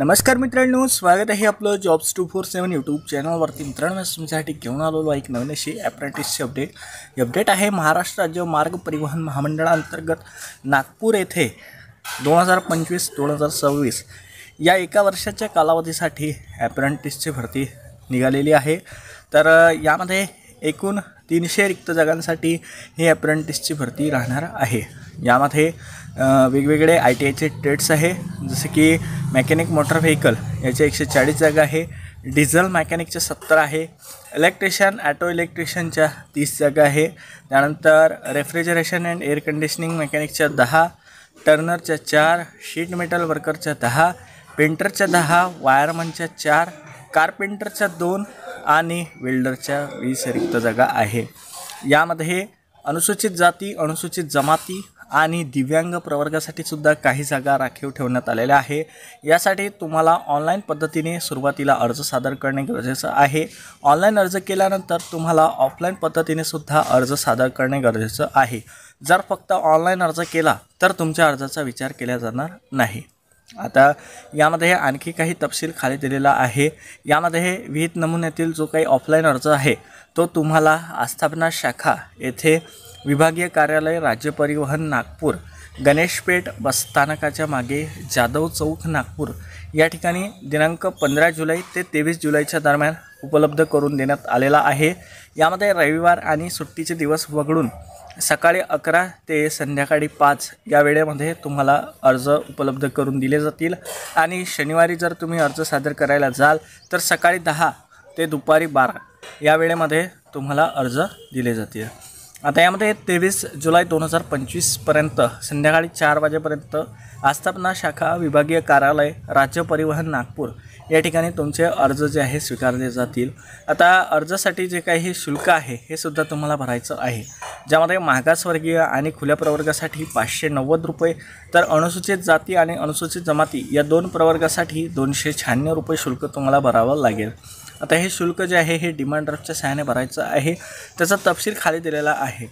नमस्कार मित्रांनो, स्वागत आहे आपलं जॉब्स 247 यूट्यूब चॅनलवरती. मित्रांनो, तुमच्यासाठी घेऊन आलेलो एक नवीन अशी अप्रेंटिसची अपडेट आहे. महाराष्ट्र राज्य मार्ग परिवहन महामंडळाअंतर्गत नागपूर येथे 2025-2026 या एका वर्षाच्या कालावधीसाठी अप्रेंटिसची भरती निघालेली आहे. तर यामध्ये एकूण 300 रिक्त जागांसाठी ही अप्रेंटिसची भरती राहणार आहे. यामध्ये वेगवेगळे ITIचे ट्रेड्स आहे, जसे की मेकॅनिक मोटर व्हेकल याचे 140 जागा आहे, डिझेल मेकॅनिकच्या 70 आहे, इलेक्ट्रिशियन ॲटो इलेक्ट्रिशियनच्या 30 जागा आहे, त्यानंतर रेफ्रिजरेशन अँड एअर कंडिशनिंग मेकॅनिकच्या 10, टर्नरच्या 4, शीट मेटल वर्करच्या 10, पेंटरच्या 10, वायरमनच्या 4, कारपेंटरच्या 2 आणि वेल्डरच्या 20 रिक्त जागा आहे. यामध्ये अनुसूचित जाती, अनुसूचित जमाती आणि दिव्यांग प्रवर्गासाठी सुद्धा काही जागा राखीव ठेवण्यात आलेल्या आहे. यासाठी तुम्हाला ऑनलाईन पद्धतीने सुरुवातीला अर्ज सादर करणे गरजेचं आहे. ऑनलाईन अर्ज केल्यानंतर तुम्हाला ऑफलाईन पद्धतीने सुद्धा अर्ज सादर करणे गरजेचं आहे. जर फक्त ऑनलाईन अर्ज केला तर तुमच्या अर्जाचा विचार केला जाणार नाही. आता यामध्ये आणखी काही तपशील खाली दिलेला आहे. यामध्ये विहित नमुन्यातील जो काही ऑफलाईन अर्ज आहे तो तुम्हाला आस्थापना शाखा येथे विभागीय कार्यालय राज्य परिवहन नागपूर, गणेशपेठ बसस्थानकाच्या मागे जाधव चौक नागपूर या ठिकाणी दिनांक 15 जुलै ते 23 जुलैच्या दरम्यान उपलब्ध करून देण्यात आलेला आहे. यामध्ये रविवार आणि सुट्टीचे दिवस वगळून सकाळी 11 ते संध्याकाळी 5 या वेळेमध्ये तुम्हाला अर्ज उपलब्ध करून दिले जातील. आणि शनिवारी जर तुम्ही अर्ज सादर करायला जाल तर सकाळी 10 ते दुपारी 12 या वेळेमध्ये तुम्हाला अर्ज दिले जातील. आता यामध्ये 23 जुलै 2025 पर्यंत संध्याकाळी 4 वाजेपर्यंत आस्थापना शाखा विभागीय कार्यालय राज्य परिवहन नागपूर या ठिकाणी तुमचे अर्ज जे आहे स्वीकारले जातील. आता अर्जासाठी जे काही शुल्क आहे हे सुद्धा तुम्हाला भरायचं आहे, ज्यामध्ये मागासवर्गीय आणि खुल्या प्रवर्गासाठी 590 रुपये, तर अनुसूचित जाती आणि अनुसूचित जमाती या 2 प्रवर्गासाठी 296 रुपये शुल्क तुम्हाला भरावं लागेल. आता हे शुल्क जे आहे हे डिमांड ड्राफ्टच्या सहाय्याने भरायचं आहे. त्याचा तपशील खाली दिलेला आहे.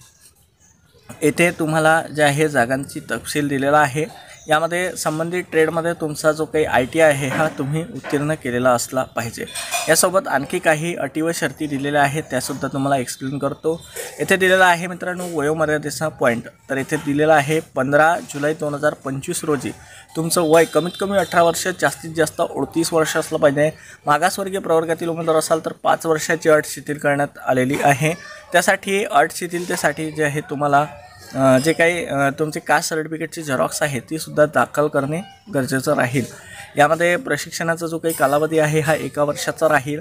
येथे तुम्हाला जे आहे जागांची तपशील दिलेला आहे. यामध्ये संबंधित ट्रेडमध्ये तुमचा जो काही ITI आहे हा तुम्ही उत्तीर्ण केलेला असला पाहिजे. यासोबत आणखी काही अटी व शर्ती दिलेल्या आहेत, त्यासुद्धा तुम्हाला एक्सप्लेन करतो. येथे दिलेला आहे मित्रांनो वयोमर्यादेचा पॉईंट. तर येथे दिलेला आहे 15 जुलै 2025 रोजी तुमचं वय कमीत कमी 18 वर्ष, जास्तीत जास्त 38 वर्ष असलं पाहिजे. मागासवर्गीय प्रवर्गातील उमेदवार असाल तर 5 वर्षाची अट शिथिल करण्यात आलेली आहे. त्यासाठी अट शिथिलतेसाठी जे आहे तुम्हाला जे काही तुमचे कास्ट सर्टिफिकेटची झेरॉक्स आहे ती सुद्धा दाखल करणे गरजेचं राहील. यामध्ये प्रशिक्षणाचा जो काही कालावधी आहे हा 1 वर्षाचा राहील.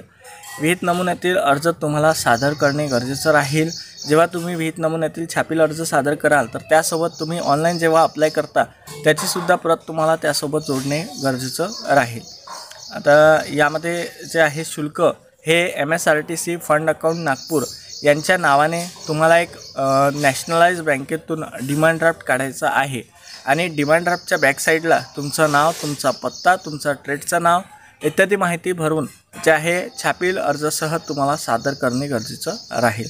विहित नमुन्यातील अर्ज तुम्हाला सादर करणे गरजेचं राहील. जेव्हा तुम्ही विहित नमुन्यातील छापील अर्ज सादर कराल तर त्यासोबत तुम्ही ऑनलाईन जेव्हा अप्लाय करता त्याचीसुद्धा प्रत तुम्हाला त्यासोबत जोडणे गरजेचं राहील. आता यामध्ये जे आहे शुल्क हे MSRTC फंड अकाउंट नागपूर यांच्या नावाने तुम्हाला एक नॅशनलाइज बँकेतून डिमांड ड्राफ्ट काढायचा आहे. आणि डिमांड ड्राफ्टच्या बॅकसाईडला तुमचं नाव, तुमचा पत्ता, तुमचा ट्रेडचं नाव इत्यादी माहिती भरून जे आहे छापील अर्जासह तुम्हाला सादर करणे गरजेचं राहील.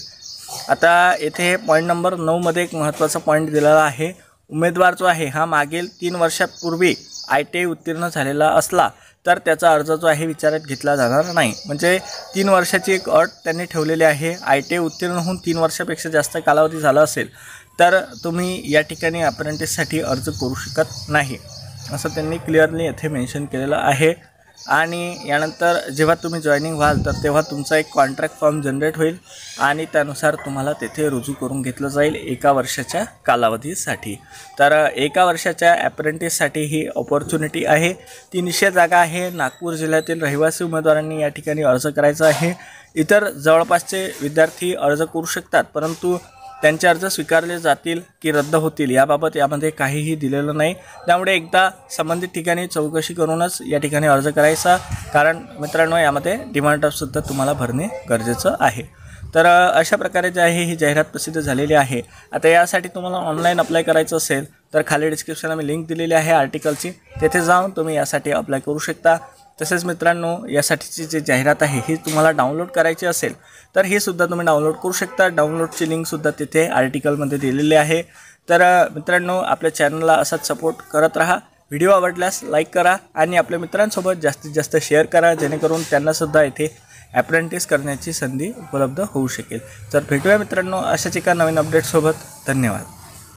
आता येथे पॉईंट नंबर 9 मध्ये एक महत्त्वाचा पॉईंट दिलेला आहे. उमेदवार जो आहे हा मागील 3 वर्षापूर्वी ITI उत्तीर्ण झालेला असला तर त्याचा अर्ज जो आहे विचारात घेतला जाणार नाही. म्हणजे 3 वर्षाची एक अट त्यांनी ठेवलेली आहे. ITI उत्तीर्ण होऊन 3 वर्षापेक्षा जास्त कालावधी झाला असेल तर तुम्ही या ठिकाणी अप्रेंटिससाठी अर्ज करू शकत नाही, असं त्यांनी क्लिअरली येथे मेन्शन केलेलं आहे. आणि यानंतर जेव्हा तुम्ही जॉईनिंग व्हाल तर तेव्हा तुमचा एक कॉन्ट्रॅक्ट फॉर्म जनरेट होईल आणि त्यानुसार तुम्हाला तेथे रुजू करून घेतलं जाईल 1 वर्षाच्या कालावधीसाठी. तर 1 वर्षाच्या अप्रेंटिससाठी ही ऑपॉर्च्युनिटी आहे. 300 जागा आहे. नागपूर जिल्ह्यातील रहिवासी उमेदवारांनी या ठिकाणी अर्ज करायचा आहे. इतर जवळपासचे विद्यार्थी अर्ज करू शकतात, परंतु त्यांचे अर्ज स्वीकारले जातील की रद्द होतील याबाबत यामध्ये काहीही दिलेलं नाही. त्यामुळे एकदा संबंधित ठिकाणी चौकशी करूनच या ठिकाणी अर्ज करायचा, कारण मित्रांनो यामध्ये डिमांड ड्राफ्टसुद्धा तुम्हाला भरणे गरजेचं आहे. तर अशा प्रकारे जे आहे ही जाहिरात प्रसिद्ध झालेली आहे. आता यासाठी तुम्हाला ऑनलाईन अप्लाय करायचं असेल तर खाली डिस्क्रिप्शनला मी लिंक दिलेली आहे आर्टिकलची, तेथे जाऊन तुम्ही यासाठी अप्लाय करू शकता. तसेच मित्रांनो यासाठीची जी जाहिरात आहे ही तुम्हाला डाउनलोड करायची असेल तर ही सुद्धा तुम्ही डाउनलोड करू शकता. डाउनलोडची लिंकसुद्धा तिथे आर्टिकलमध्ये दिलेली आहे. तर मित्रांनो आपल्या चॅनलला असाच सपोर्ट करत राहा. व्हिडिओ आवडल्यास लाईक करा आणि आपल्या मित्रांसोबत जास्तीत जास्त शेअर करा, जेणेकरून त्यांनासुद्धा इथे ॲप्रेंटिस करण्याची संधी उपलब्ध होऊ शकेल. तर भेटूया मित्रांनो अशाच एका नवीन अपडेटसोबत. धन्यवाद.